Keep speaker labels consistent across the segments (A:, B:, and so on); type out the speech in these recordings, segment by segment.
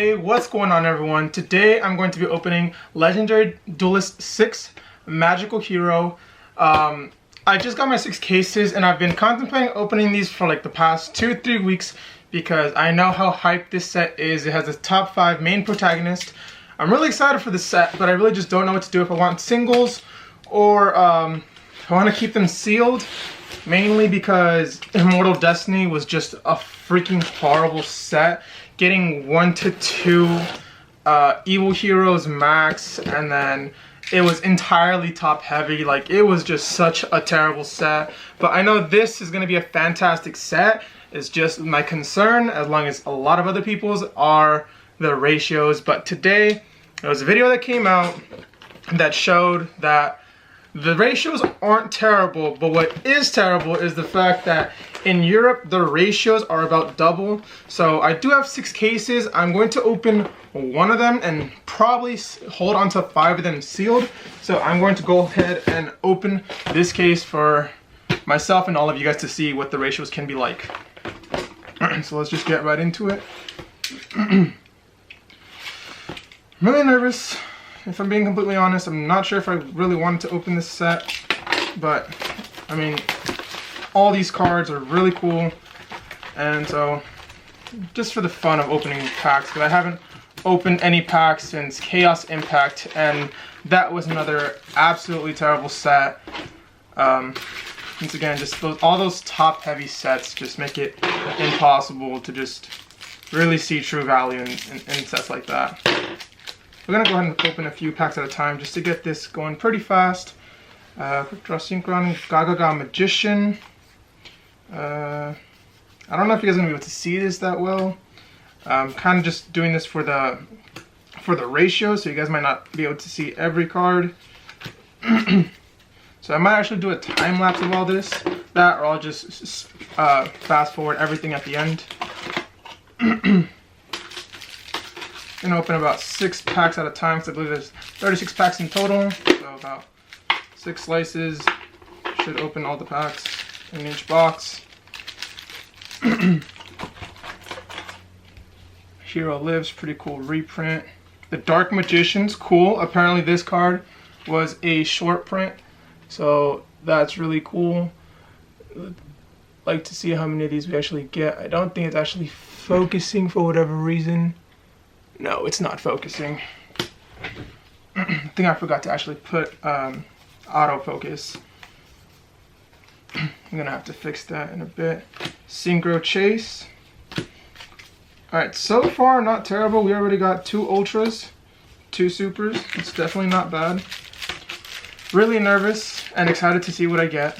A: Hey, what's going on everyone? Today I'm going to be opening Legendary Duelist 6 Magical Hero. I just got my 6 cases and I've been contemplating opening these for like the past 2-3 weeks because I know how hyped this set is. It has the top 5 main protagonist. I'm really excited for this set, but I really just don't know what to do, if I want singles or I want to keep them sealed. Mainly because Immortal Destiny was just a freaking horrible set. Getting 1 to 2 evil heroes max, and then it was entirely top heavy. Like, it was just such a terrible set. But I know this is going to be a fantastic set. It's just my concern, as long as a lot of other people's, are the ratios. But today there was a video that came out that showed that the ratios aren't terrible, but what is terrible is the fact that in Europe the ratios are about double. So I do have 6 cases. I'm going to open one of them and probably hold on to 5 of them sealed. So I'm going to go ahead and open this case for myself and all of you guys to see what the ratios can be like. So let's just get right into it. I'm really nervous. If I'm being completely honest, I'm not sure if I really wanted to open this set, but I mean, all these cards are really cool, and so just for the fun of opening packs, because I haven't opened any packs since Chaos Impact, and that was another absolutely terrible set. Once again, just all those top heavy sets just make it impossible to just really see true value in sets like that. We're going to go ahead and open a few packs at a time just to get this going pretty fast. Quick Draw Synchron, Gagaga Magician. I don't know if you guys are going to be able to see this that well. I'm kind of just doing this for the ratio, so you guys might not be able to see every card. So I might actually do a time lapse of all this, or I'll just fast forward everything at the end. I'm gonna open about 6 packs at a time, because I believe there's 36 packs in total, so about 6 slices should open all the packs in each box. Hero Lives, pretty cool reprint. The Dark Magician's cool. Apparently this card was a short print, so that's really cool. I'd like to see how many of these we actually get. I don't think it's actually focusing for whatever reason. No, it's not focusing. I think I forgot to actually put autofocus. I'm gonna have to fix that in a bit. Synchro Chase. Alright, so far not terrible. We already got 2 ultras, 2 supers. It's definitely not bad. Really nervous and excited to see what I get.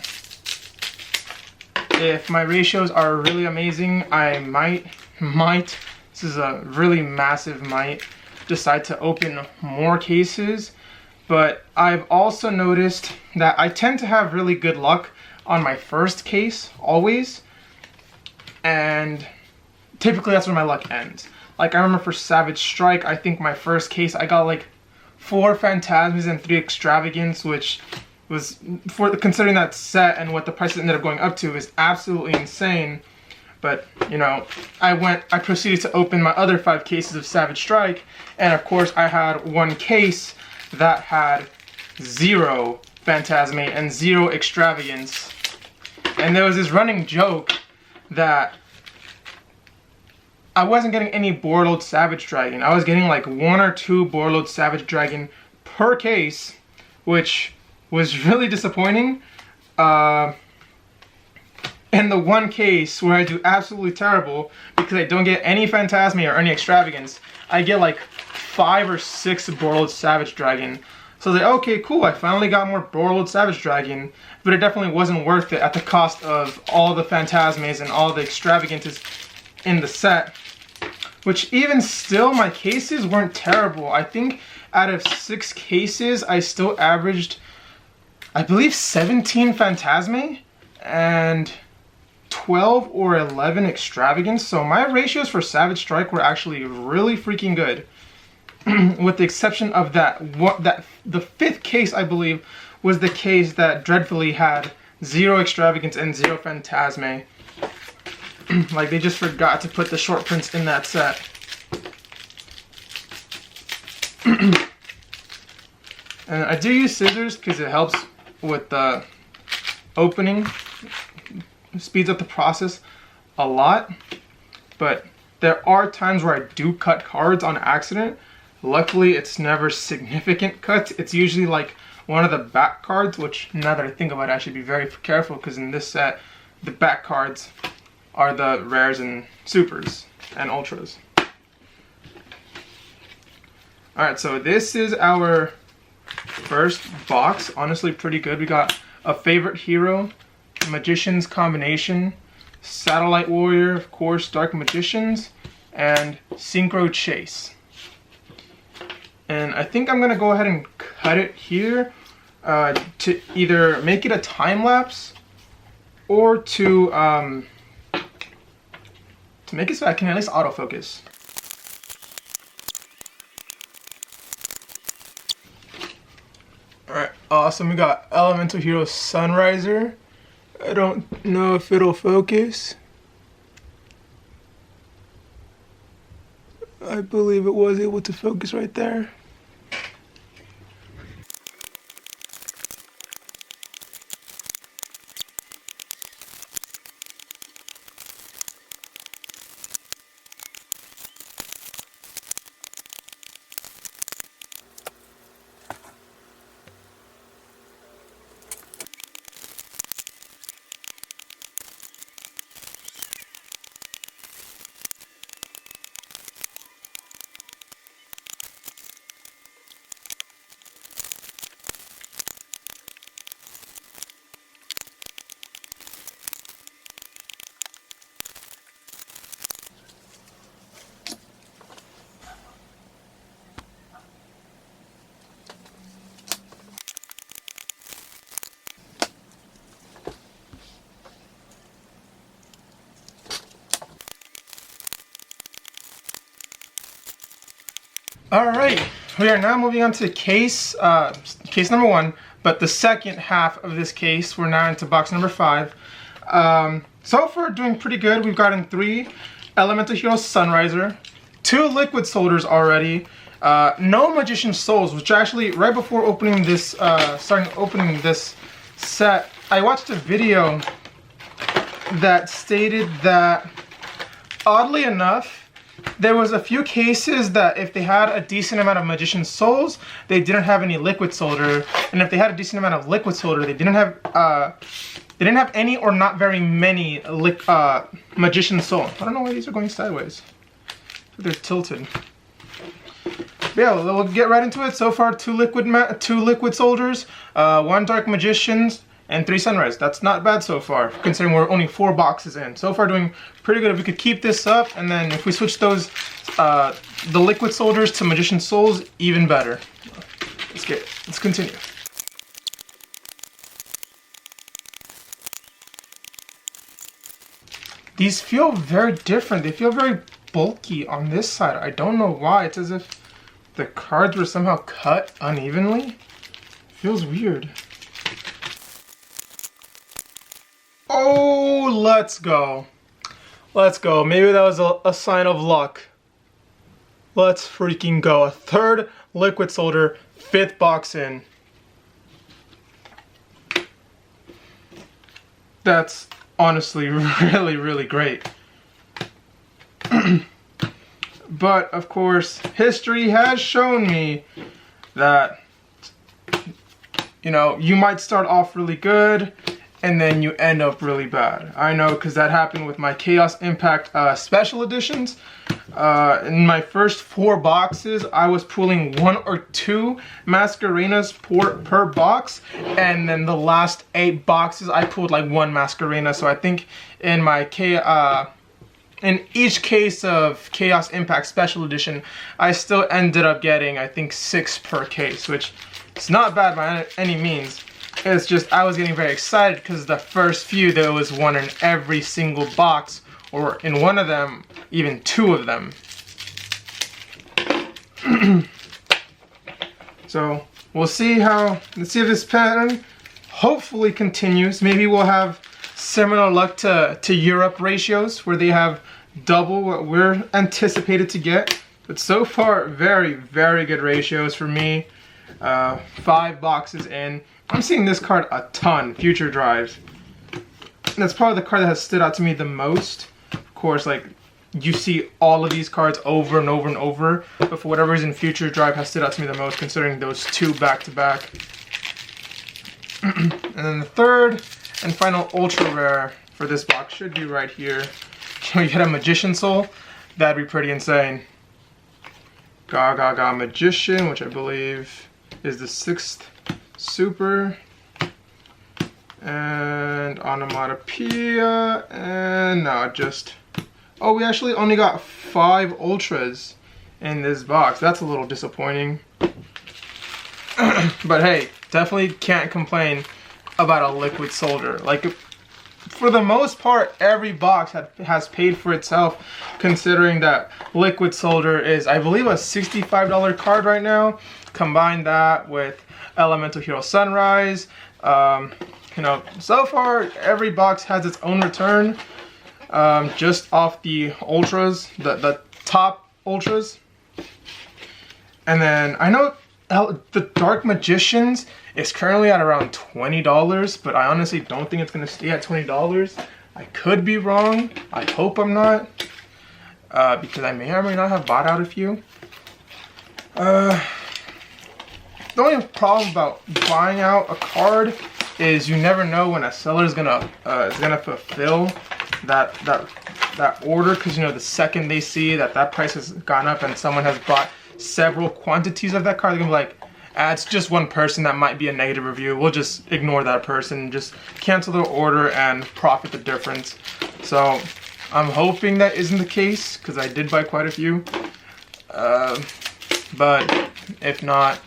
A: If my ratios are really amazing, I might, this is a really massive might, decide to open more cases. But I've also noticed that I tend to have really good luck on my first case, always. And typically that's where my luck ends. Like, I remember for Savage Strike, I think my first case I got like 4 Phantasmas and 3 Extravagance, which was, considering that set and what the prices ended up going up to, is absolutely insane. But, you know, I proceeded to open my other 5 cases of Savage Strike, and of course I had 1 case that had 0 Phantasme and 0 Extravagance. And there was this running joke that I wasn't getting any Boardload Savage Dragon. I was getting like 1 or 2 Boardload Savage Dragon per case, which was really disappointing. In the 1 case where I do absolutely terrible because I don't get any Phantasme or any Extravagance, I get like 5 or 6 Boardload Savage Dragon. So I was like, okay, cool, I finally got more Boardload Savage Dragon, but it definitely wasn't worth it at the cost of all the Phantasmes and all the Extravagances in the set. Which even still, my cases weren't terrible. I think out of 6 cases, I still averaged, I believe, 17 Phantasme and 12 or 11 Extravagance. So my ratios for Savage Strike were actually really freaking good. With the exception of the 5th case, I believe, was the case that dreadfully had 0 Extravagance and 0 Phantasme. Like, they just forgot to put the short prints in that set. And I do use scissors because it helps with the opening, speeds up the process a lot. But there are times where I do cut cards on accident. Luckily, it's never significant cuts. It's usually like one of the back cards, which now that I think about it, I should be very careful because in this set, the back cards are the rares and supers and ultras. Alright, so this is our first box. Honestly, pretty good. We got a favorite hero, Magician's Combination, Satellite Warrior, of course, Dark Magicians, and Synchro Chase. And I think I'm gonna go ahead and cut it here to either make it a time lapse or to make it so I can at least autofocus. Alright, awesome. We got Elemental Hero Sunriser. I don't know if it'll focus. I believe it was able to focus right there. Alright, we are now moving on to case number 1, but the second half of this case. We're now into box number 5. So far doing pretty good. We've gotten 3 Elemental Hero Sunriser, 2 Liquid Soldiers already, no Magician Souls, which actually right before opening this, starting opening this set, I watched a video that stated that, oddly enough, there was a few cases that if they had a decent amount of Magician Souls, they didn't have any Liquid Soldier, and if they had a decent amount of Liquid Soldier, they didn't have any or not very many Magician Soul. I don't know why these are going sideways. They're tilted. But yeah, we'll get right into it. So far, 2 Liquid Soldiers, 1 Dark Magicians, and 3 Sunrise. That's not bad so far, considering we're only 4 boxes in. So far doing pretty good. If we could keep this up, and then if we switch those, the Liquid Soldiers to Magician Souls, even better. Let's continue. These feel very different. They feel very bulky on this side. I don't know why. It's as if the cards were somehow cut unevenly. Feels weird. Oh, let's go. Let's go. Maybe that was a sign of luck. Let's freaking go. A 3rd Liquid Soldier, 5th box in. That's honestly really, really great. But, of course, history has shown me that, you know, you might start off really good, and then you end up really bad. I know, because that happened with my Chaos Impact special editions. In my first 4 boxes, I was pulling 1 or 2 Mascarenas per box, and then the last 8 boxes, I pulled like 1 Mascarena. So I think in my in each case of Chaos Impact special edition, I still ended up getting, I think, 6 per case, which is not bad by any means. It's just I was getting very excited because the first few, there was 1 in every single box, or in one of them, even 2 of them. So we'll see let's see if this pattern hopefully continues. Maybe we'll have similar luck to Europe ratios, where they have double what we're anticipated to get. But so far, very, very good ratios for me. 5 boxes in. I'm seeing this card a ton, Future Drive. And that's probably the card that has stood out to me the most. Of course, like, you see all of these cards over and over and over, but for whatever reason, Future Drive has stood out to me the most, considering those 2 back-to-back. And then the third and final ultra rare for this box should be right here. We had a Magician Soul. That'd be pretty insane. Gaga Magician, which I believe is the 6th super. And Onomatopoeia, and no, just... Oh, we actually only got 5 ultras in this box. That's a little disappointing. But hey, definitely can't complain about a Liquid Soldier. Like, for the most part, every box has paid for itself, considering that Liquid Soldier is, I believe, a $65 card right now. Combine that with Elemental Hero Sunrise. You know, so far, every box has its own return. Just off the ultras, the top ultras. And then I know the Dark Magicians is currently at around $20, but I honestly don't think it's going to stay at $20. I could be wrong. I hope I'm not, because I may or may not have bought out a few. The only problem about buying out a card is you never know when a seller is gonna fulfill that order, because you know the second they see that price has gone up and someone has bought several quantities of that card, they're gonna be like, it's just one person, that might be a negative review, we'll just ignore that person, just cancel their order and profit the difference. So I'm hoping that isn't the case, because I did buy quite a few, but if not,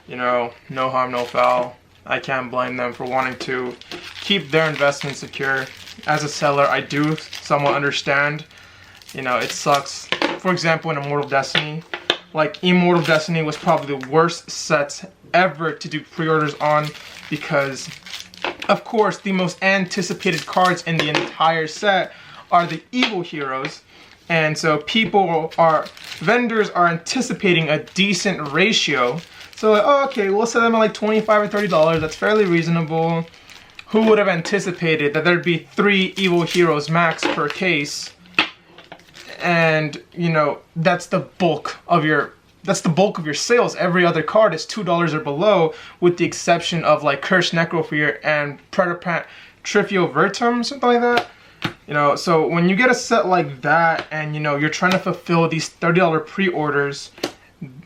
A: you know, no harm, no foul. I can't blame them for wanting to keep their investment secure. As a seller, I do somewhat understand. You know, it sucks. For example, in Immortal Destiny, like, Immortal Destiny was probably the worst sets ever to do pre-orders on, because, of course, the most anticipated cards in the entire set are the evil heroes. And so vendors are anticipating a decent ratio. So like, oh, okay, we'll sell them at like $25 or $30. That's fairly reasonable. Who would have anticipated that there'd be 3 evil heroes max per case? And you know, that's the bulk of your sales. Every other card is $2 or below, with the exception of like Cursed Necrofear and Predapant Trifiovertum, something like that. You know, so when you get a set like that, and you know you're trying to fulfill these $30 pre-orders,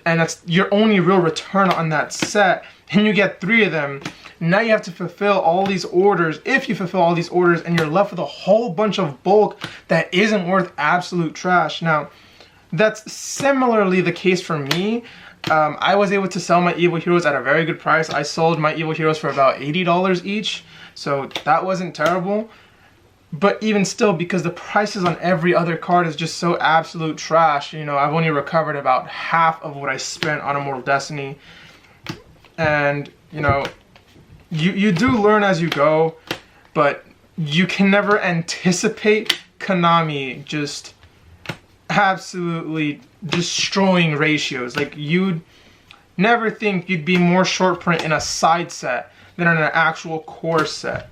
A: and that's your only real return on that set, and you get 3 of them, now you have to fulfill all these orders. If you fulfill all these orders, and you're left with a whole bunch of bulk that isn't worth absolute trash. Now, that's similarly the case for me. I was able to sell my evil heroes at a very good price. I sold my evil heroes for about $80 each, so that wasn't terrible. But even still, because the prices on every other card is just so absolute trash, you know, I've only recovered about half of what I spent on Immortal Destiny. And, you know, you do learn as you go, but you can never anticipate Konami just absolutely destroying ratios. Like, you'd never think you'd be more short print in a side set than in an actual core set.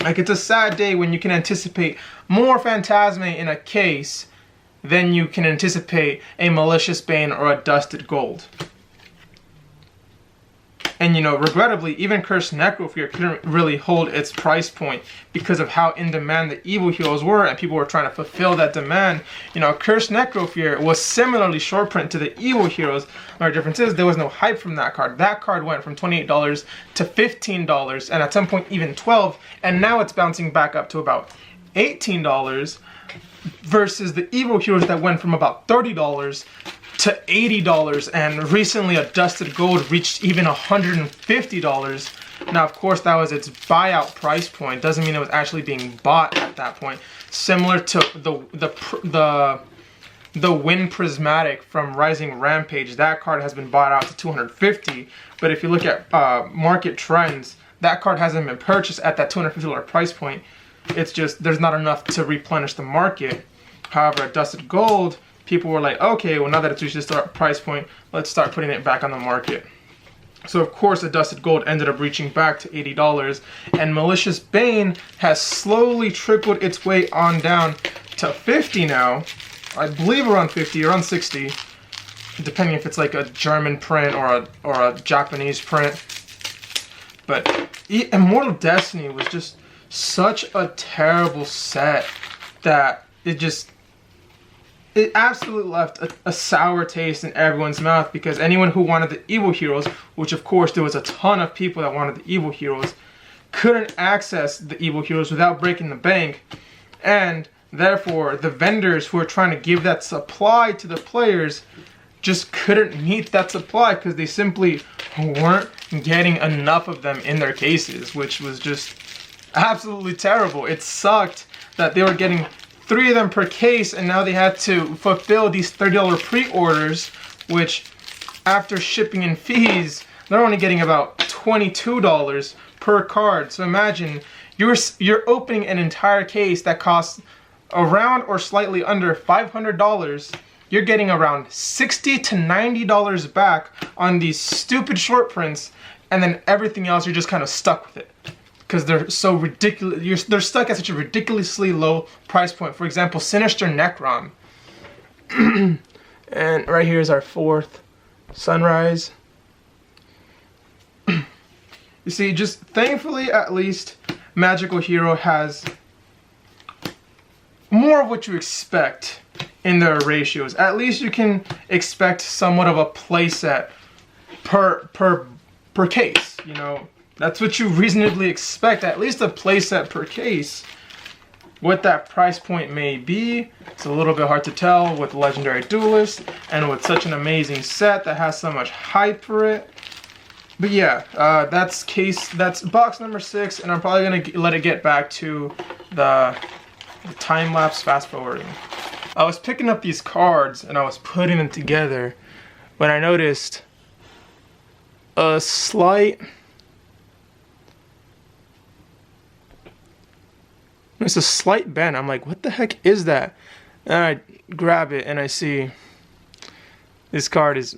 A: Like, it's a sad day when you can anticipate more Phantasme in a case than you can anticipate a Malicious Bane or a Dusted Gold. And, you know, regrettably, even Cursed Necrofear couldn't really hold its price point because of how in demand the evil heroes were, and people were trying to fulfill that demand. You know, Cursed Necrofear was similarly short print to the evil heroes. The difference is there was no hype from that card. That card went from $28 to $15, and at some point even $12, and now it's bouncing back up to about $18, versus the evil heroes that went from about $30 to $80, and recently a Dusted Gold reached even $150. Now, of course, that was its buyout price point. Doesn't mean it was actually being bought at that point. Similar to the Wind Prismatic from Rising Rampage, that card has been bought out to $250. But if you look at market trends, that card hasn't been purchased at that $250 price point. It's just there's not enough to replenish the market. However, a Dusted Gold people were like, okay, well now that it's reached this price point, let's start putting it back on the market. So of course the Dusted Gold ended up reaching back to $80, and Malicious Bane has slowly trickled its way on down to 50 now. I believe around 50, around 60, depending if it's like a German print or a Japanese print. But Immortal Destiny was just such a terrible set that it absolutely left a sour taste in everyone's mouth, because anyone who wanted the evil heroes, which of course there was a ton of people that wanted the evil heroes, couldn't access the evil heroes without breaking the bank. And therefore, the vendors who were trying to give that supply to the players just couldn't meet that supply because they simply weren't getting enough of them in their cases, which was just absolutely terrible. It sucked that they were getting 3 of them per case, and now they had to fulfill these $30 pre-orders, which after shipping and fees, they're only getting about $22 per card. So imagine you're opening an entire case that costs around or slightly under $500. You're getting around $60 to $90 back on these stupid short prints, and then everything else you're just kind of stuck with it because they're so ridiculous. They're stuck at such a ridiculously low price point. For example, Sinister Necron. And right here is our 4th Sunrise. You see, just thankfully at least Magical Hero has more of what you expect in their ratios. At least you can expect somewhat of a playset per case, you know. That's what you reasonably expect, at least a playset per case. What that price point may be, it's a little bit hard to tell with Legendary Duelist and with such an amazing set that has so much hype for it. But yeah, that's box number 6, and I'm probably gonna let it get back to the time-lapse fast forwarding. I was picking up these cards and I was putting them together when I noticed a slight bend. I'm like, what the heck is that? And I grab it and I see this card is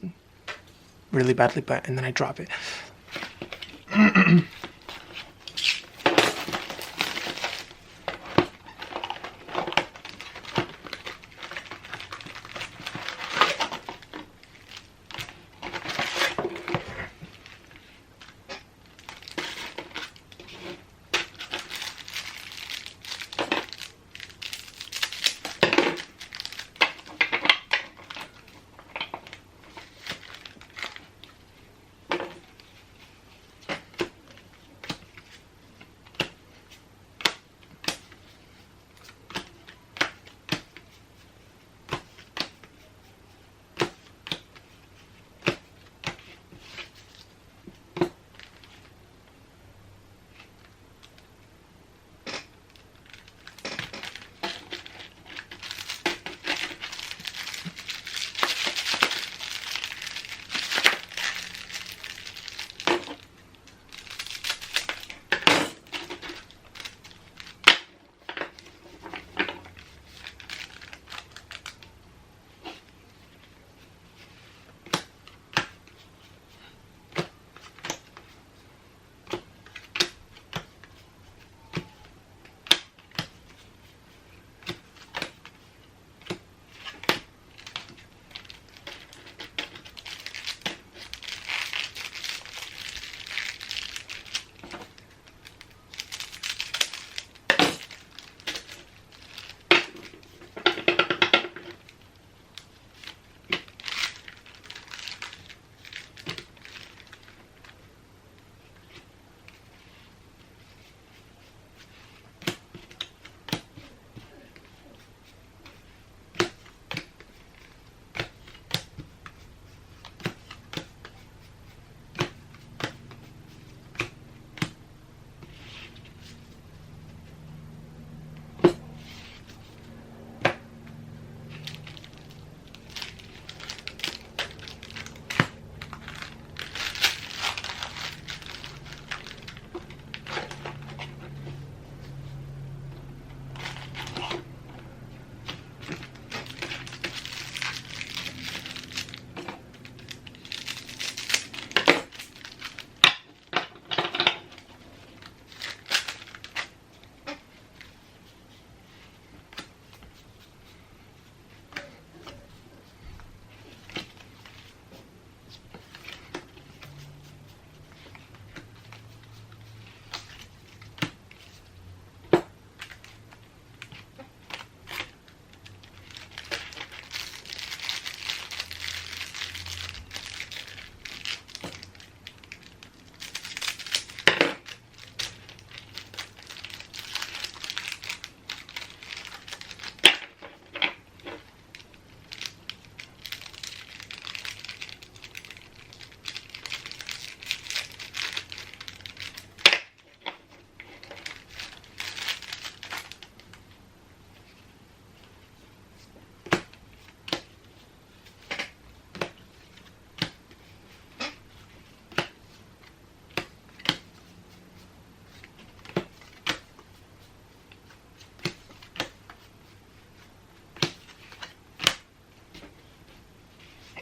A: really badly bent, and then I drop it.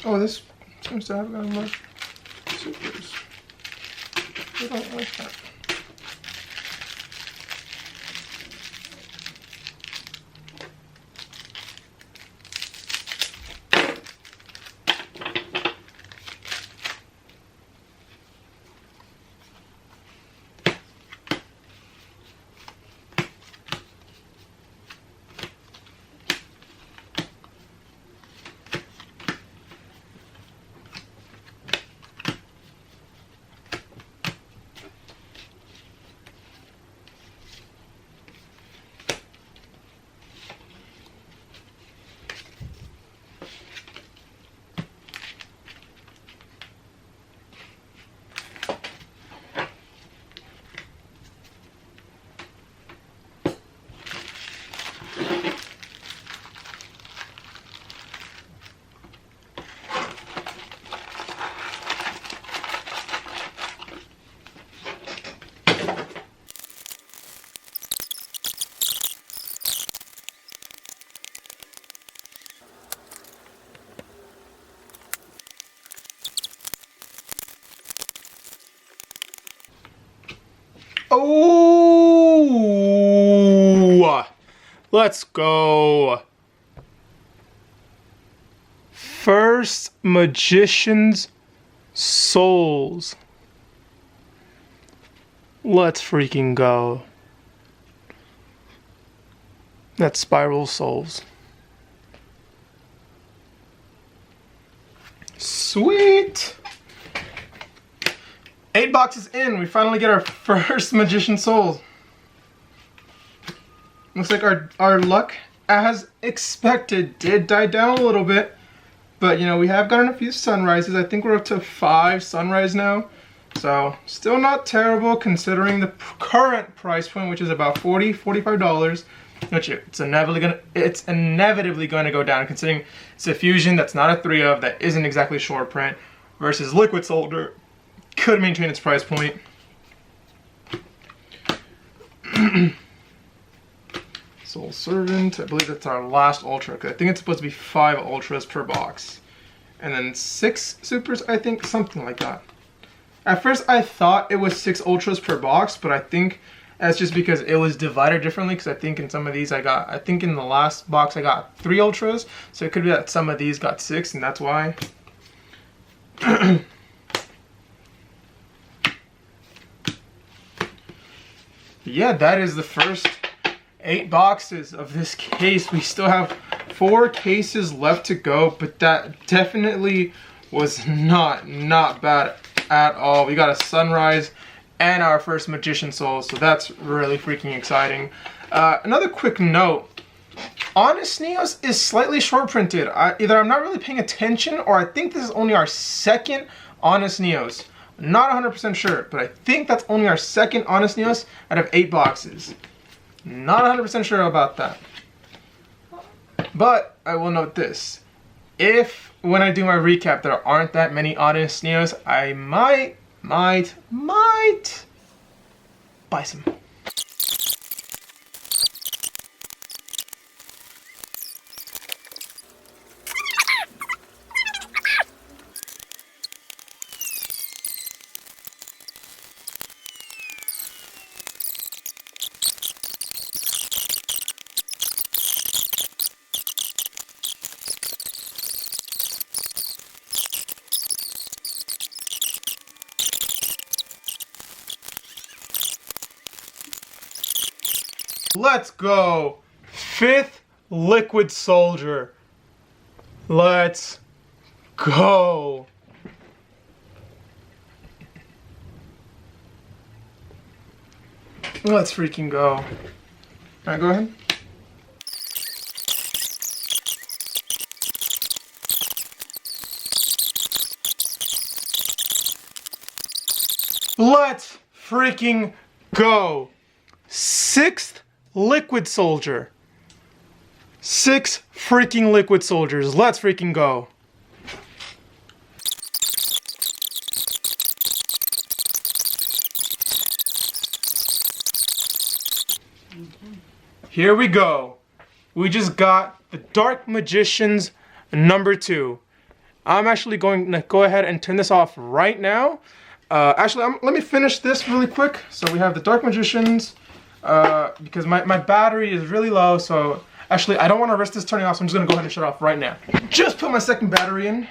A: Oh, this seems to have that much supers. I don't like that. Oh, let's go. First Magician's Souls. Let's freaking go. That's Spiral Souls. Sweet. 8 boxes in, we finally get our first Magician Souls. Looks like our luck, as expected, did die down a little bit. But, you know, we have gotten a few sunrises. I think we're up to 5 sunrise now. So, still not terrible considering the current price point, which is about $40, $45. Which it's inevitably going to go down, considering it's a fusion that's not a 3 of, that isn't exactly short print, versus Liquid Soldier. Could maintain its price point. Soul Servant, I believe that's our last ultra, because I think it's supposed to be 5 ultras per box. And then 6 supers, I think, something like that. At first I thought it was 6 ultras per box, but I think that's just because it was divided differently, because I think in some of these I think in the last box I got 3 ultras, so it could be that some of these got 6, and that's why. Yeah, that is the first 8 boxes of this case. We still have 4 cases left to go, but that definitely was not bad at all. We got a sunrise and our first Magician Soul, so that's really freaking exciting. Another quick note, Honest Neos is slightly short printed. Either I'm not really paying attention, or I think this is only our second Honest Neos. Not 100% sure, but I think that's only our second Honest Neos out of 8 boxes. Not 100% sure about that. But I will note this. If, when I do my recap, there aren't that many Honest Neos, I might buy some. Let's go. 5th Liquid Soldier. Let's go. Let's freaking go. Alright, go ahead. Let's freaking go. 6th Liquid Soldier. 6 freaking Liquid Soldiers. Let's freaking go. Here we go. We just got the Dark Magicians number 2. I'm actually going to go ahead and turn this off right now. Let me finish this really quick. So we have the Dark Magicians, because my battery is really low, so actually I don't want to risk this turning off, so I'm just going to go ahead and shut it off right now. Just put my second battery in,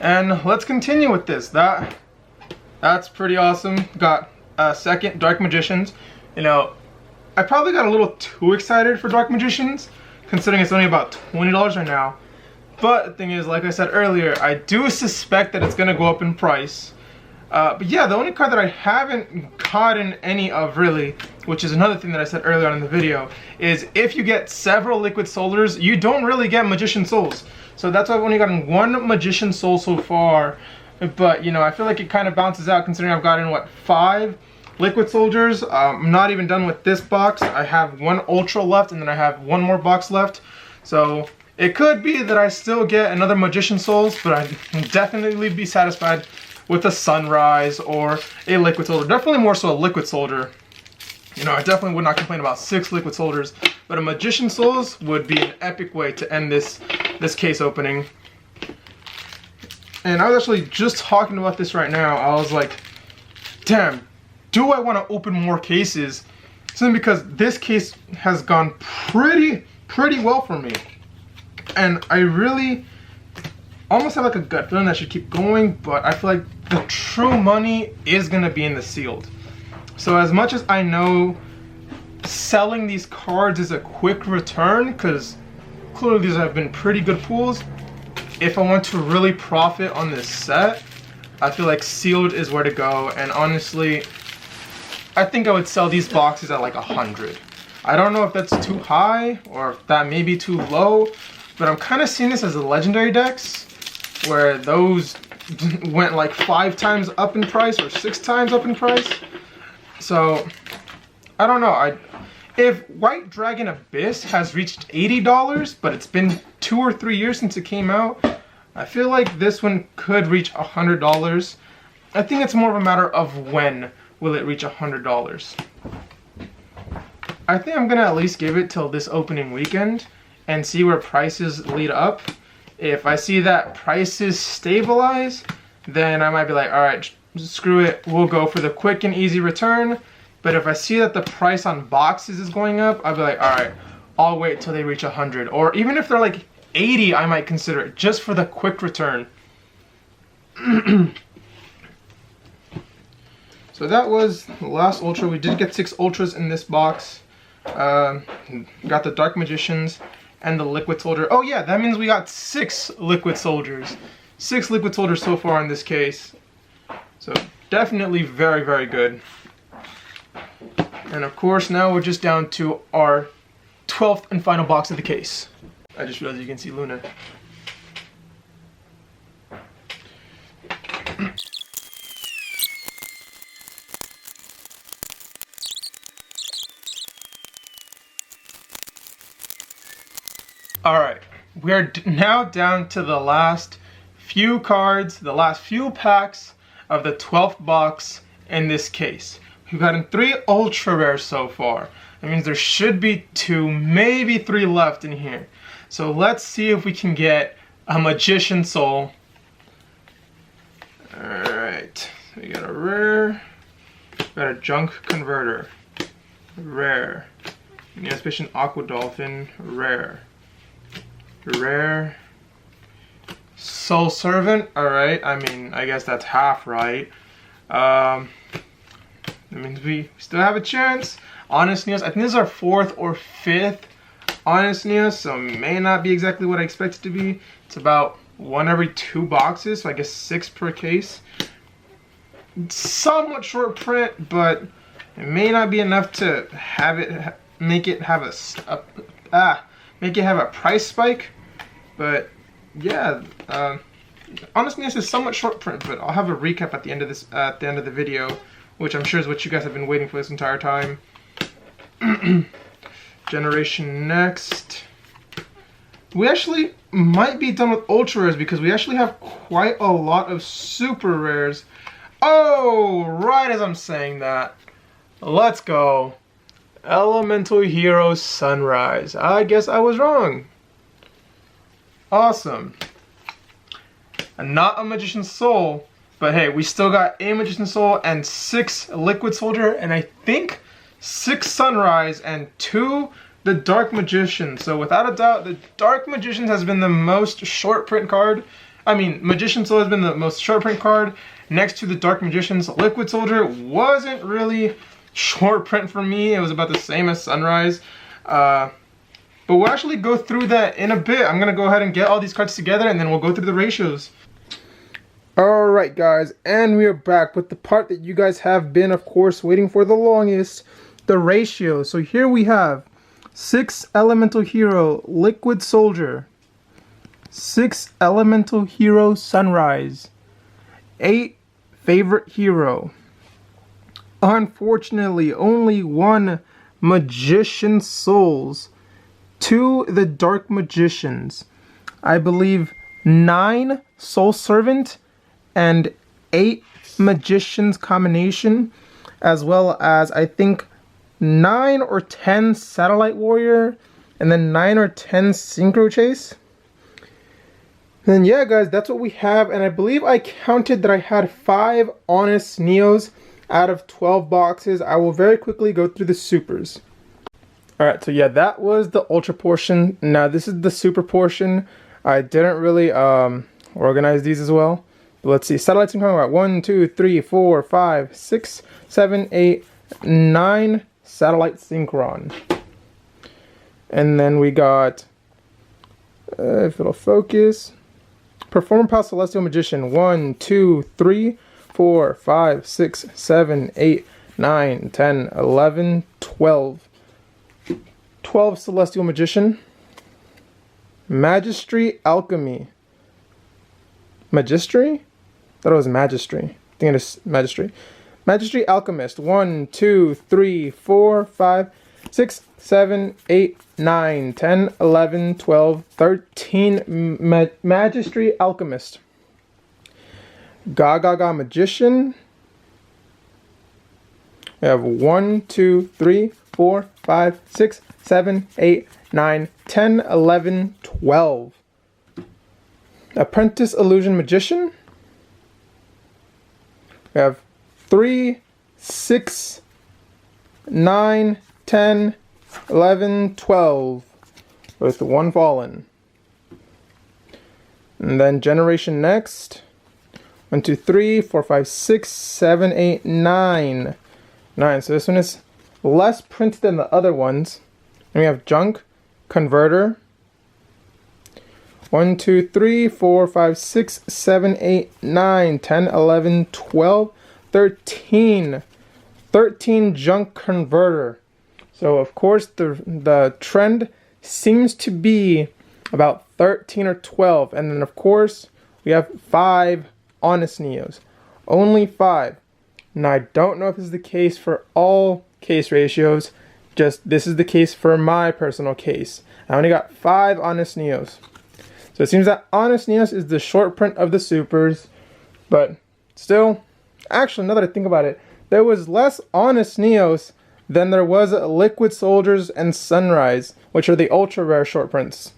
A: and let's continue with this. That's pretty awesome. Got a second Dark Magicians. You know, I probably got a little too excited for Dark Magicians, considering it's only about $20 right now. But the thing is, like I said earlier, I do suspect that it's going to go up in price. But yeah, the only card that I haven't gotten any of really, which is another thing that I said earlier on in the video, is if you get several Liquid Solars, you don't really get Magician Souls. So that's why I've only gotten one Magician Soul so far. But, you know, I feel like it kind of bounces out considering I've gotten, what, 5 Liquid Soldiers. I'm not even done with this box. I have 1 Ultra left, and then I have 1 more box left. So it could be that I still get another Magician Souls, but I'd definitely be satisfied with a Sunrise or a Liquid Soldier. Definitely more so a Liquid Soldier. You know, I definitely would not complain about 6 Liquid Soldiers, but a Magician Souls would be an epic way to end this case opening. And I was actually just talking about this right now. I was like, damn, do I want to open more cases? Simply because this case has gone pretty well for me. And I really almost have like a gut feeling that I should keep going, but I feel like the true money is gonna be in the sealed. So as much as I know selling these cards is a quick return, because clearly these have been pretty good pools, if I want to really profit on this set, I feel like sealed is where to go. And honestly, I think I would sell these boxes at like 100. I don't know if that's too high or if that may be too low, but I'm kind of seeing this as the legendary decks, where those went like 5 times up in price or 6 times up in price. So I don't know. If White Dragon Abyss has reached $80, but it's been 2 or 3 years since it came out, I feel like this one could reach $100. I think it's more of a matter of when will it reach $100. I think I'm gonna at least give it till this opening weekend and see where prices lead up. If I see that prices stabilize, then I might be like, alright, screw it, we'll go for the quick and easy return. But if I see that the price on boxes is going up, I'll be like, alright, I'll wait till they reach 100. Or even if they're like 80, I might consider it, just for the quick return. So that was the last Ultra. We did get 6 Ultras in this box. Got the Dark Magicians and the Liquid Soldier. Oh yeah, that means we got 6 Liquid Soldiers. 6 Liquid Soldiers so far in this case. So definitely very good. And of course, now we're just down to our 12th and final box of the case. I just realized you can see Luna. Alright, we are now down to the last few cards, the last few packs of the 12th box in this case. We've gotten 3 ultra rares so far. That means there should be 2, maybe 3 left in here. So let's see if we can get a Magician Soul. Alright, we got a rare, got a Junk Converter, rare, Neospatian Aqua Dolphin, rare, rare, Soul Servant, alright, I mean, I guess that's half right. That means we still have a chance. Honest Neos, I think this is our 4th or 5th Honest Neos, so it may not be exactly what I expect it to be. It's about 1 every 2 boxes, so I guess 6 per case. It's somewhat short print, but it may not be enough to have it make it have a price spike. But yeah, Honest Neos is somewhat short print, but I'll have a recap at the end of this the video, which I'm sure is what you guys have been waiting for this entire time. Generation Next. We actually might be done with ultra rares because we actually have quite a lot of super rares. Oh, right as I'm saying that. Let's go. Elemental Hero Sunrise. I guess I was wrong. Awesome. Not a Magician's Soul, but hey, we still got a Magician's Soul and 6 Liquid Soldier, and I think 6 Sunrise and 2 the Dark Magician. So without a doubt, the Dark Magician has been the most short print card. I mean, Magician's Soul has been the most short print card. Next to the Dark Magician's, Liquid Soldier wasn't really short print for me. It was about the same as Sunrise. But we'll actually go through that in a bit. I'm going to go ahead and get all these cards together and then we'll go through the ratios. Alright guys, and we are back with the part that you guys have been, of course, waiting for the longest. The ratio. So here we have 6 Elemental Hero Liquid Soldier, 6 Elemental Hero Sunrise, 8 Favorite Hero. Unfortunately, only 1 Magician's Souls, 2 the Dark Magicians, I believe 9 Soul Servant, and 8 Magician's Combination, as well as I think 9 or 10 Satellite Warrior, and then 9 or 10 Synchro Chase. And yeah guys, that's what we have, and I believe I counted that I had 5 Honest Neos out of 12 boxes. I will very quickly go through the supers. Alright, so yeah, that was the ultra portion. Now this is the super portion. I didn't really organize these as well. But let's see, satellites and coming about 1, 2, 3, 4, 5, 6, 7, 8, 9 satellite synchron. And then we got, if it'll focus, Performer Pal Celestial Magician. 1, 2, 3, 4, 5, 6, 7, 8, 9, 10, 11, 12. 12 Celestial Magician. Magistry Alchemy. Magistry? I thought it was Magistry. I think it is Magistry. Magistry Alchemist. 1, 2, 3, 4, 5, 6, 7, 8, 9, 10, 11, 12, 13 Magistry Alchemist. Gaga Magician. We have 1, 2, 3, 4, 5, 6, 7, 8, 9, 10, 11, 12. Apprentice Illusion Magician. We have 3, 6, 9, 10, 11, 12 with 1 fallen. And then Generation Next. 1, 2, 3, 4, 5, 6, 7, 8, 9. 9. So this one is less printed than the other ones. And we have Junk Converter. 1, 2, 3, 4, 5, 6, 7, 8, 9, 10, 11, 12, 13. 13 Junk Converter. So of course the trend seems to be about 13 or 12. And then of course we have 5 Honest Neos. Only 5. Now I don't know if this is the case for all case ratios. Just this is the case for my personal case. I only got 5 Honest Neos. So it seems that Honest Neos is the short print of the supers. But still, actually now that I think about it, there was less Honest Neos than there was Liquid Soldiers and Sunrise, which are the ultra rare short prints.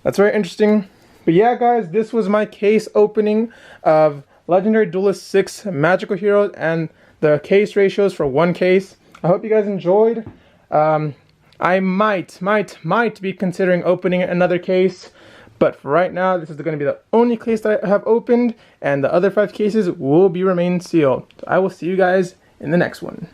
A: That's very interesting. But yeah guys, this was my case opening of Legendary Duelist 6 Magical Heroes and the case ratios for one case. I hope you guys enjoyed. I might be considering opening another case, but for right now, this is going to be the only case that I have opened, and the other 5 cases will be remain sealed. So I will see you guys in the next one.